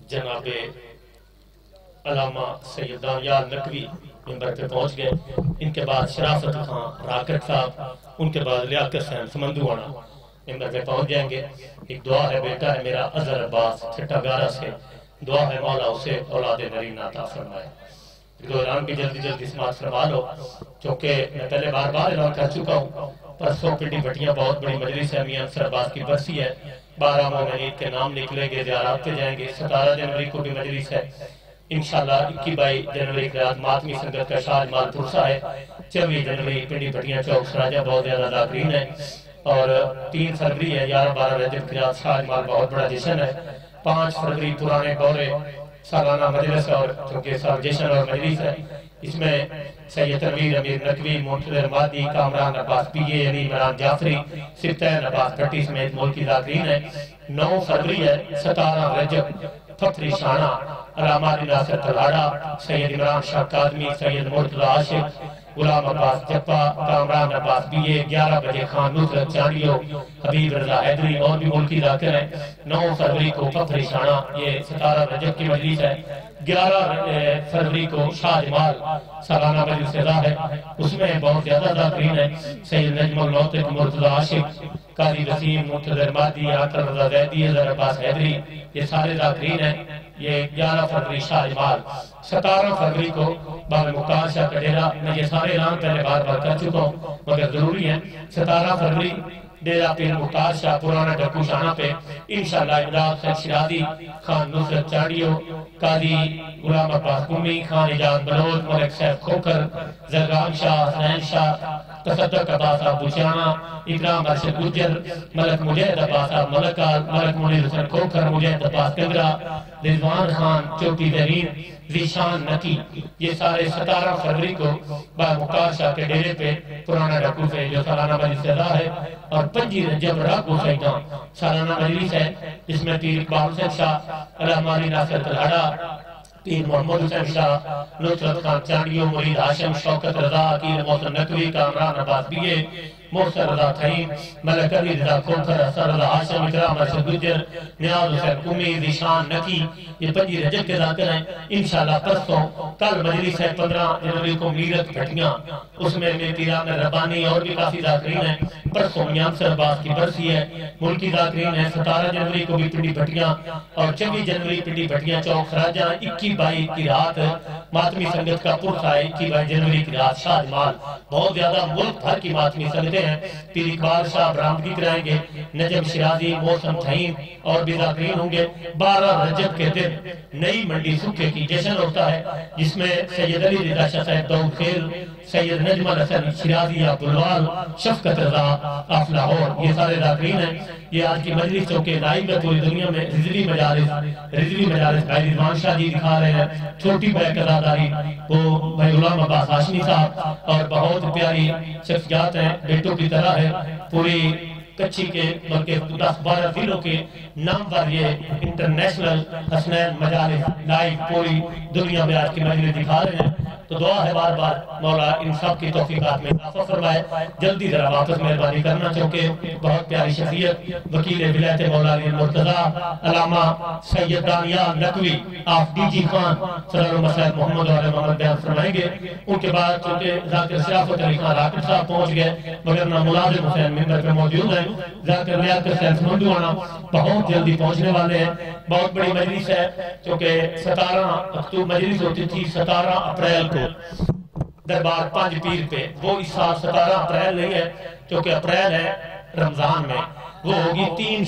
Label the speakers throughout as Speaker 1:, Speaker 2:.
Speaker 1: جناب علامہ سید دانیال نقوی ممبر پہ پہنچ گئے. ان کے بعد شرافت خان راکٹ صاحب، ان کے بعد لیاقت حسین سمندوانا ممبر پہ پہنچ جائیں گے. ایک دعا ہے، بیٹا ہے میرا اظہر عباس چھٹا گارہ سے، دعا ہے مولا اسے اولاد نرین عطا فرمائے. دو اعلان بھی جلدی جلدی سماعت فرما لو، چونکہ میں پہلے بار بار اعلان کر چکا ہوں. پرسوں پنڈی بھٹیاں بہت بڑی مجلس ہے، میاں انصر عباس کی برسی ہے. 12 مومنین کے نام نکلیں گے، زیارات پہ جائیں گے. 17 جنوری کو بھی مجلس ہے انشاءاللہ. 21 جنوری کی رات ماتمی سنگت کا شاہ جمال پرسا ہے. 24 جنوری پنڈی بھٹیاں چوک سراجہ بہت زیادہ ذاکرین ہے. اور 3 فروری ہے 11-12 رجب کی رات شاہ جمال بہت بڑا جشن ہے. 5 فروری پرانے گورے سالانہ مجلس اور چونکہ سال جشن اور مجلس ہے. اس میں سید تنویر امیر نقوی، منتظر مادی، کامران عباس پی اے، علی عمران جعفری، سبتین عباس بھٹی سمیت ملکی ذاکرین ہے. 9 فروری ہے 17 رجب فخری شانہ علامہ علی ناصر تلاڑا، سید عمران شاہ کاظمی، سید مرتضی عاشق، غلام عباس جپا، کامران عباس بی اے. 11 بجے خان نصرت چانڈیو، حبیب رضا حیدری اور بھی ملکی ذاکر ہیں. 9 فروری کو فخری شانہ، یہ 17 رجب کی مجلس ہے. 11 فروری کو شاہ جمال سالانہ مجلس رضا ہے، اس میں بہت زیادہ ذاکرین ہیں. سید نجم النوطق، مرتضی عاشق، قاضی وسیم، منتظر مادی، آقا رضا زیدی، اظہر عباس حیدری، یہ سارے ذاکرین ہیں. یہ 11 فروری شاہ جمال. 17 فروری کو باب مختار شاہ کا ڈیرہ. میں یہ سارے اعلان پہلے بار بار کر چکا ہوں مگر ضروری ہے. 17 فروری ڈیرہ پیر مختار شاہ پرانا ڈکو شانہ پہ انشاءاللہ امداد سید شرازی، خان نصرت چاڑیو، قاضی غلام عباس قمی، خان اجاز بلوچ، ملک سیف کھوکر، زرگان شاہ، حسین شاہ، تصدق عباس صاحب بوچیانہ، اکرام ارشد گجر، ملک مجید عباس صاحب ملکال، ملک منیر حسین کھوکر، مجید عباس کنگرہ، رضوان خان چوٹی زرین، ذیشان نکی. یہ سارے 17 فروری کو باب مختار شاہ کے ڈیرے پہ پرانا ڈکو سے جو سالانہ مجلس رضا ہے. اور 25 رجب راگو سیدان سالانہ مجلس ہے جس میں پیر اقبال حسین شاہ، علامہ علی ناصر تلاڑا، پیر محمد حسین شاہ، نصرت خان چانڈیو، مرید ہاشم، شوکت رضا، عقیل محسن نقوی، کامران عباس بی اے، محسن رضا تھئیم، ملک علی رضا کھوکھر، حسن رضا ہاشم، اکرام ارشد گجر، نیاز حسین قمی، ذیشان نکی. یہ 25 رجب کے ذاکر ہیں. انشاءاللہ پرسوں کل مجلس ہے 15 جنوری کو میرت بھٹیاں، اس میں پیران ربانی اور بھی کافی ذاکرین ہیں. پرسوں میاں انصر عباس کی برسی ہے، ملکی ذاکرین ہیں. 17 جنوری کو بھی پنڈی بھٹیاں اور 24 جنوری پنڈی بھٹیاں چوک سراجہ. 21-22 کی رات ماتمی سنگت کا پرسا ہے. 21-22 جنوری کی رات شاہ جمال. بہت زیادہ ملک بھر کی ماتمی سنگتیں ہیں. پیر اقبال شاہ برآمدگی کرائیں گے، نجم شرازی، محسن تھئیم اور بھی ذاکرین ہوں گے. 12 رجب کے دن نئی منڈی سکھے کی جشن ہوتا ہے جس میں سید علی رضا شاہ صاحب دعوت خیر، سید نجم الحسن شرازی بلوال، شفقت رضا آف لاہور، یہ سارے ذاکرین ہیں. یہ آج کی مجلس چونکہ لائیو ہے پوری دنیا میں. رضوی مجالس بھائی رضوان شاہ جی دکھا رہے ہیں، چھوٹی بیک اداداری وہ بھائی غلام عباس ہاشمی صاحب، اور بہت پیاری شخصیات ہیں، بیٹوں کی طرح ہے. پوری کچھی کے بلکہ 10-12 ضلعوں کے نام پر یہ انٹرنیشنل حسنین مجالس لائیو پوری دنیا میں آج کی مجلس دکھا رہے ہیں. تو دعا ہے بار بار مولا ان سب کی توفیقات میں اضافہ فرمائے. جلدی ذرا واپس مہربانی کرنا چونکہ بہت پیاری شخصیت وکیل ولایت مولا علی مرتضیٰ علامہ Syed Daniyal Naqvi of D G Khan صلی اللہ علیہ محمد علیہ محمد بیان فرمائیں گے. ان کے بعد چونکہ ذاکر شرافت علی خان راکٹ صاحب پہنچ گئے مگر نہ ملازم حسین ممبر پہ موجود ہیں. ذاکر لیاقت حسین سمندوانا بہت جلدی پہنچنے والے ہیں. بہت بڑی مجلس ہے چونکہ 17 اکتوبر مجلس ہوتی تھی 17 اپریل کو دربار 5 پیر پہ. وہ اس سال 17 اپریل نہیں ہے کیونکہ اپریل ہے رمضان میں، وہ ہوگی 3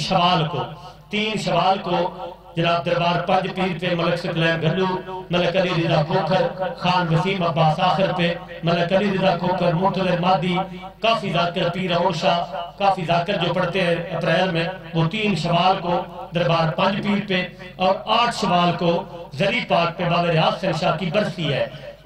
Speaker 1: شوال کو جناب دربار 5 پیر پہ ملک سکلین گھلو، ملک علی رضا کھوکھر، خان وسیم عباس آخر پہ ملک علی رضا کھوکھر، منتظر مادی، کافی ذاکر پیر اور شاہ، کافی ذاکر جو پڑھتے ہیں اپریل میں. وہ 3 شوال کو دربار 5 پیر پہ اور 8 شوال کو زری پاک پہ بابا ریاض حسین شاہ کی برسی ہے.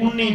Speaker 1: 19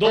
Speaker 1: 2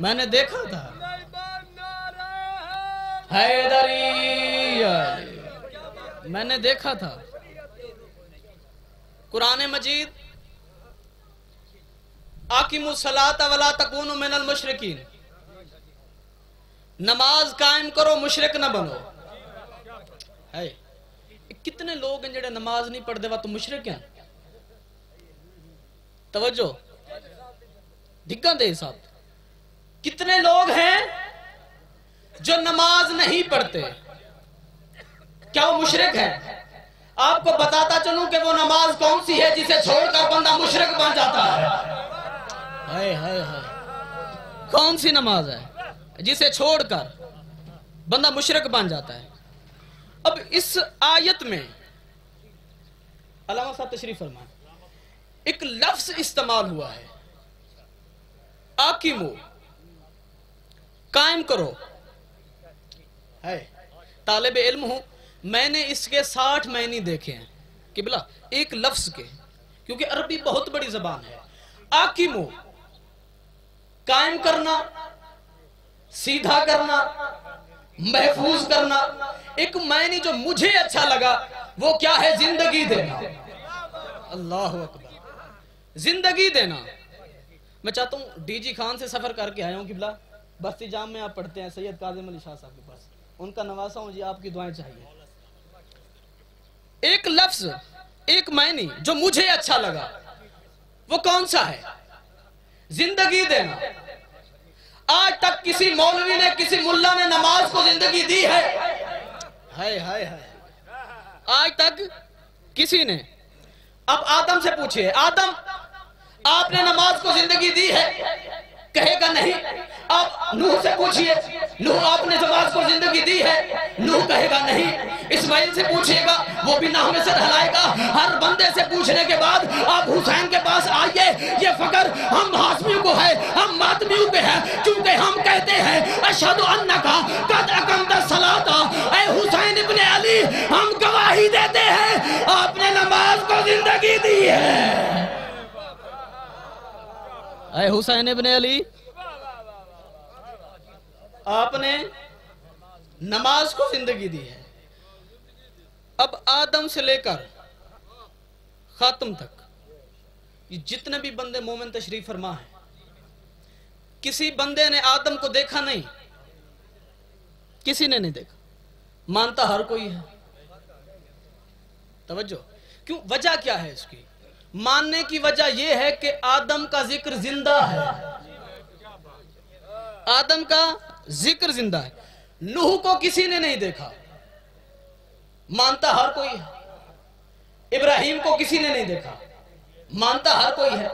Speaker 2: میں نے دیکھا تھا حیدری، میں نے دیکھا تھا قرآن مجید اقیموا الصلاۃ ولا تکونوا من المشرکین، نماز قائم کرو مشرک نہ بنو. ہے کتنے لوگ ہیں جڑے نماز نہیں پڑھتے وہ تو مشرک ہیں. توجہ ڈگا دے صاحب، کتنے لوگ ہیں جو نماز نہیں پڑھتے، کیا وہ مشرک ہیں؟ آپ کو بتاتا چلوں کہ وہ نماز کون سی ہے جسے چھوڑ کر بندہ مشرک بن جاتا ہے. ہائے ہائے ہائے، کون سی نماز ہے جسے چھوڑ کر بندہ مشرک بن جاتا ہے؟ اب اس آیت میں علامہ صاحب تشریف فرمائیں، ایک لفظ استعمال ہوا ہے، آقیمو، قائم کرو. ہے طالب علم ہوں، میں نے اس کے 60 معنی دیکھے ہیں قبلہ ایک لفظ کے، کیونکہ عربی بہت بڑی زبان ہے. آقیمو قائم کرنا، سیدھا کرنا، محفوظ کرنا. ایک معنی جو مجھے اچھا لگا وہ کیا ہے؟ زندگی دینا. اللہ اکبر، زندگی دینا. میں چاہتا ہوں ڈی جی خان سے سفر کر کے آیا ہوں قبلہ، بستی جام میں آپ پڑھتے ہیں سید کاظم علی شاہ صاحب کے پاس، ان کا نواسا ہوں جی، آپ کی دعائیں چاہیے. ایک لفظ، ایک معنی جو مجھے اچھا لگا وہ کون سا ہے؟ زندگی دینا. آج تک کسی مولوی نے، کسی ملا نے نماز کو زندگی دی ہے؟ ہائے ہائے ہائے، آج تک کسی نے. اب آدم سے پوچھئے، آدم آپ نے نماز کو زندگی دی ہے؟ کہے گا نہیں. آپ نوح سے پوچھئے، نوح آپ نے نماز کو زندگی دی ہے؟ نوح کہے گا نہیں. اسماعیل سے پوچھئے گا، وہ بھی نہ میں سر ہلائے گا. ہر بندے سے پوچھنے کے بعد آپ حسین کے پاس آئیے. یہ فقر ہم ہاشمیوں کو ہے، ہم ماتمیوں کے ہے، کیونکہ ہم کہتے ہیں اشہد انکا قد اقمت الصلاۃ. اے حسین ابن علی، ہم گواہی دیتے ہیں آپ نے نماز کو زندگی دی ہے. اے حسین ابن علی، آپ نے نماز کو زندگی دی ہے. اب آدم سے لے کر خاتم تک یہ جتنے بھی بندے مومن تشریف فرما ہیں، کسی بندے نے آدم کو دیکھا نہیں، کسی نے نہیں دیکھا. مانتا ہر کوئی ہے. توجہ، کیوں؟ وجہ کیا ہے اس کی؟ ماننے کی وجہ یہ ہے کہ آدم کا ذکر زندہ ہے. آدم کا ذکر زندہ ہے. نوح کو کسی نے نہیں دیکھا، مانتا ہر کوئی ہے. ابراہیم کو کسی نے نہیں دیکھا، مانتا ہر کوئی ہے.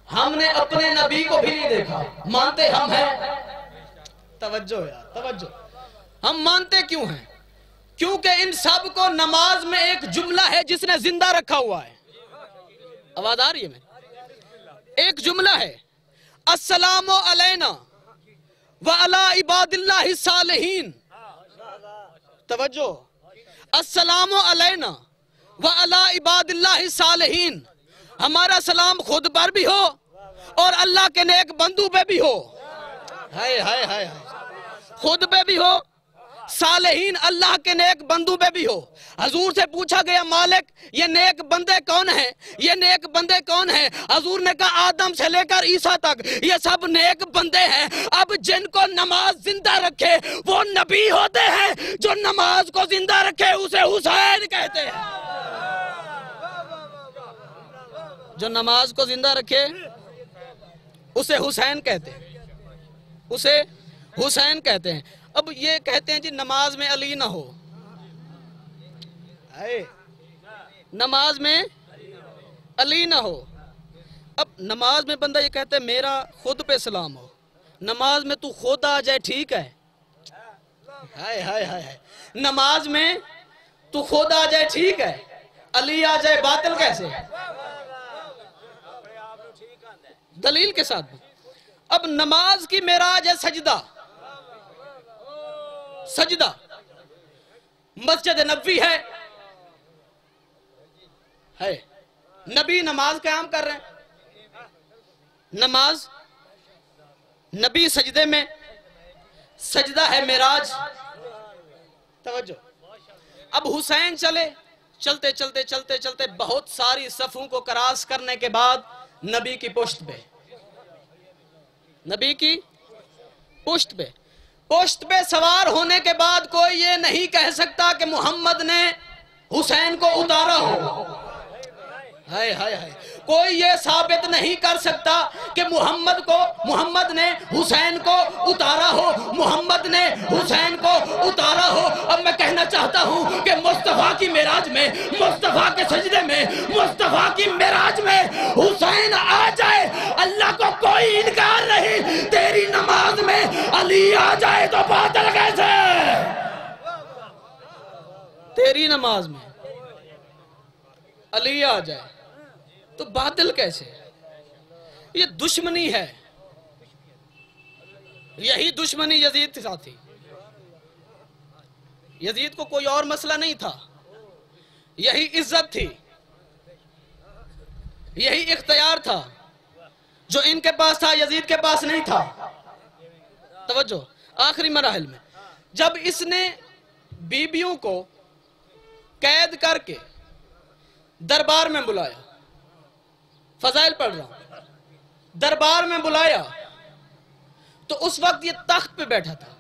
Speaker 2: ہم نے اپنے نبی کو بھی نہیں دیکھا، مانتے ہم ہیں. توجہ یار، توجہ. ہم مانتے کیوں ہیں؟ کیونکہ ان سب کو نماز میں ایک جملہ ہے جس نے زندہ رکھا ہوا ہے. آواز آ رہی ہے؟ میں ایک جملہ ہے، السلام علینا وعلی عباد اللہ الصالحین. توجہ، السلام علینا وعلی عباد اللہ الصالحین. ہمارا سلام خود پر بھی ہو اور اللہ کے نیک بندوں پہ بھی ہو. ہائے ہائے ہائے، خود پہ بھی ہو، صالحین اللہ کے نیک بندوں پہ بھی ہو. حضور سے پوچھا گیا، مالک یہ نیک بندے کون ہیں؟ یہ نیک بندے کون ہیں؟ حضور نے کہا آدم سے لے کر عیسیٰ تک یہ سب نیک بندے ہیں. اب جن کو نماز زندہ رکھے وہ نبی ہوتے ہیں، جو نماز کو زندہ رکھے اسے حسین کہتے ہیں. جو نماز کو زندہ رکھے اسے حسین کہتے ہیں، اسے حسین کہتے ہیں. اب یہ کہتے ہیں جی نماز میں علی نہ ہو، نماز میں علی نہ ہو. اب نماز میں بندہ یہ کہتا ہے میرا خود پہ سلام ہو، نماز میں تو خود آ جائے ٹھیک ہے. ہائے ہائے ہائے، نماز میں تو خود آ جائے ٹھیک ہے، علی آ جائے باطل کیسے؟ دلیل کے ساتھ. اب نماز کی معراج ہے سجدہ. سجدہ مسجد نبوی ہے، نبی نماز قیام کر رہے ہیں. نماز نبی سجدے میں، سجدہ ہے معراج. توجہ. اب حسین چلتے چلتے چلتے چلتے بہت ساری صفوں کو کراس کرنے کے بعد نبی کی پشت پہ سوار ہونے کے بعد کوئی یہ نہیں کہہ سکتا کہ محمد نے حسین کو اتارا ہو. ہائے ہائے ہائے. کوئی یہ ثابت نہیں کر سکتا کہ محمد نے حسین کو اتارا ہو، محمد نے حسین کو اتارا ہو. اب میں کہنا چاہتا ہوں کہ مصطفیٰ کی معراج میں، مصطفیٰ کے سجدے میں، مصطفیٰ کی معراج میں حسین آ جائے، اللہ کو کوئی انکار نہیں. تیری نماز میں علی آ جائے تو باطل کیسے؟ تیری نماز میں علی آ جائے تو باطل کیسے؟ یہ دشمنی ہے. یہی دشمنی یزید کے ساتھ تھی. یزید کو کوئی اور مسئلہ نہیں تھا، یہی عزت تھی، یہی اختیار تھا جو ان کے پاس تھا، یزید کے پاس نہیں تھا. توجہ. آخری مراحل میں جب اس نے بیبیوں کو قید کر کے دربار میں بلایا، فضائل پڑھ رہا ہوں، دربار میں بلایا تو اس وقت یہ تخت پہ بیٹھا تھا.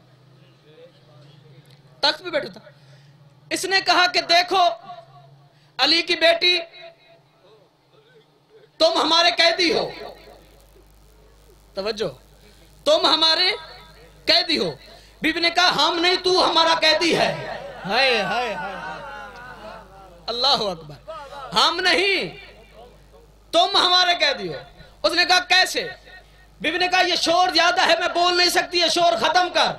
Speaker 2: اس نے کہا کہ دیکھو علی کی بیٹی، تم ہمارے قیدی ہو. توجہ. تم ہمارے قیدی ہو. بیوی نے کہا ہم نہیں، تو ہمارا قیدی ہے. ہائے ہائے ہائے. اللہ اکبر. ہم نہیں، تم ہمارے قیدی ہو. اس نے کہا کیسے؟ بیوی نے کہا یہ شور زیادہ ہے، میں بول نہیں سکتی، یہ شور ختم کر،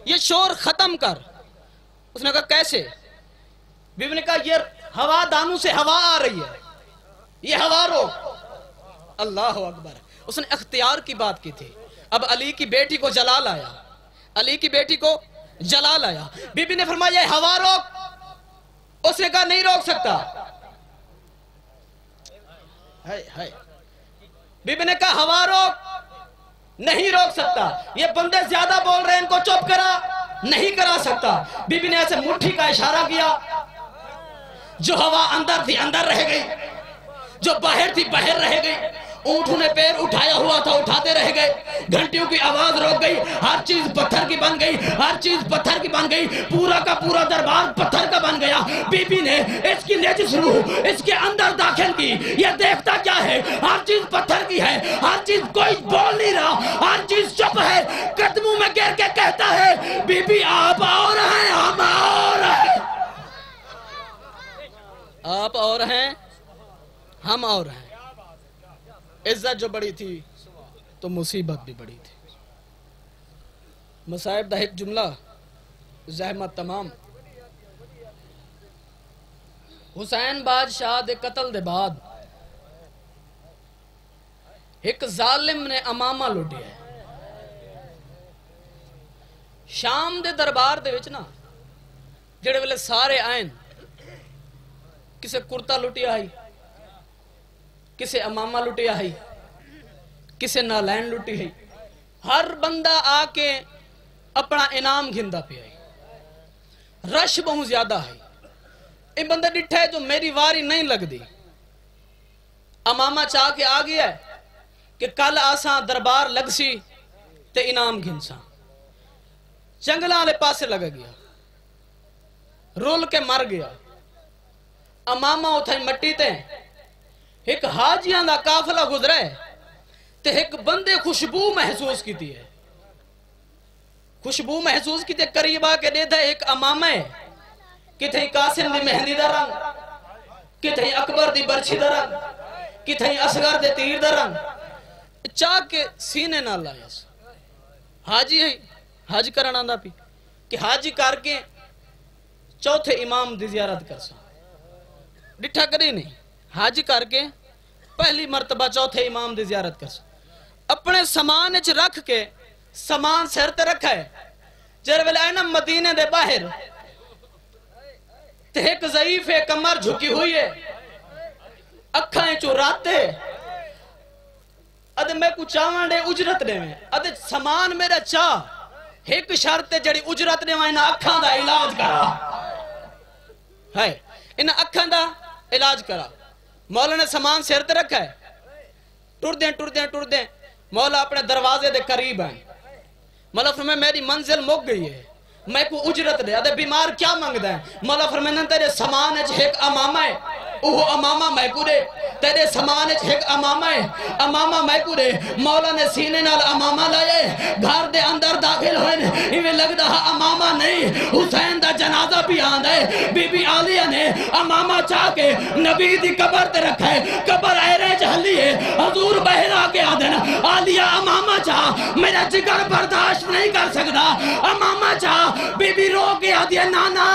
Speaker 2: یہ شور ختم کر. اس نے کہا کیسے؟ بیوی نے کہا یہ ہوا دانوں سے ہوا آ رہی ہے، یہ ہوا روک. اللہ اکبر. اس نے اختیار کی بات کی تھی. اب علی کی بیٹی کو جلال آیا، علی کی بیٹی کو جلال آیا. بیوی نے فرمایا یہ ہوا روک. اس نے کہا نہیں روک سکتا. بیوی نے کہا ہوا روک، نہیں روک سکتا. یہ بندے زیادہ بول رہے ہیں، ان کو چپ کرا، نہیں کرا سکتا. بیوی نے ایسے مٹھی کا اشارہ کیا. جو ہوا اندر تھی اندر رہ گئی، جو باہر تھی باہر رہ گئی. اونٹوں نے پیر اٹھایا ہوا تھا، اٹھاتے رہ گئی. گھنٹیوں کی آواز روک گئی. ہر چیز پتھر کی بن گئی، ہر چیز پتھر کی بن گئی. پورا کا پورا دربار پتھر کا بن گیا. بی بی نے اس کی نجس روح اس کے اندر داخل کی. یہ دیکھتا کیا ہے؟ ہر چیز پتھر کی ہے، ہر چیز، کوئی بول نہیں رہا، ہر چیز چپ ہے. قدموں میں گر کے کہتا ہے بی بی آپ اور ہیں، ہم اور ہیں. آپ اور ہیں، ہم اور ہیں. عزت جو بڑی تھی تو مصیبت بھی بڑی تھی. مصائب دا ایک جملہ، زحمت تمام. حسین بادشاہ دے قتل دے بعد ایک ظالم نے امامہ لوٹیا ہے. شام دے دربار دے وچ نا جڑے ویلے سارے آئیں، کسے کرتا لٹیا ہے، کسے امامہ لٹیا ہے، کسے نالین لٹی ہے. ہر بندہ آ کے اپنا انعام گھندا پیا ہے. رش بہت زیادہ ہے. یہ بندہ ڈٹھا ہے جو میری واری نہیں لگ دی. امامہ چاہ کے آ گیا ہے کہ کل آساں دربار لگ سی تے انعام گھنساں. جنگلہ والے پاسے لگا گیا، رول کے مر گیا. امامہ اتھائی مٹی تے ایک حاجیاں دا قافلہ گزرا ہے تے ایک بندے خوشبو محسوس کی ہے. خوشبو محسوس کی تے قریب آ کے دیتا ہے ایک امامہ ہے. کتھیں قاسم دی مہندی دا رنگ، کتھیں اکبر دی برچھی دا رنگ، کتھیں اصغر دے تیر دا رنگ. چاہ کے سینے نہ لایا. حاجی ہے، حاج کرنا آندا پی کہ حاجی کر کے چوتھے امام دی زیارت کر سا. ڈٹھا کری نہیں، حاجی کر کے پہلی مرتبہ چوتھے امام دی زیارت کر سا. اپنے سامان اچ رکھ کے، سامان سر تے رکھا ہے. جر ویلے آئے نا مدینے دے باہر تے ایک ضعیف کمر جھکی ہوئی ہے، اکھائیں چو راتے. ادھے میں کو چاہاں دے اجرت دے میں ادھے سامان میرا چاہ ایک شرط جڑی اجرت دے میں انہاں اکھاں دا علاج کرا ہے انہاں اکھاں دا علاج کرا مولا نے سامان سر تے رکھا ہے ٹر دیں مولا اپنے دروازے دے قریب ہیں مولا فرمائے میری منزل مک گئی ہے میں کو اجرت دے ادھے بیمار کیا مانگ دیں مولا فرمائے تیرے سامان ہے ایک امامہ ہے اوہ امامہ میں کو دے تیرے سامان ہے ایک امامہ ہے امامہ میں کو دے مولا نے سینے نال امامہ لائے گھر دے اندر داخل ہوئے ہمیں لگ رہا امامہ نہیں حسین دا جنازہ بھی آن ہے بی بی عالیہ نے امامہ چاہ کے نبی دی قبر تے رکھا ہے قبر ایرے جہلی ہے حضور بہر آگے آدھنا عالیہ امامہ چاہ میرا جگر برداشت نہیں کر سکتا امامہ چاہ بی بی رو کے آدھی ہے نانا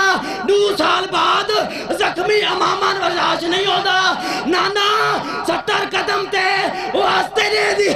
Speaker 2: 2 سال بعد زخمی امامہ برداشت نہیں ہوتا نانا 70 قدم تے وہ ہستے دے دی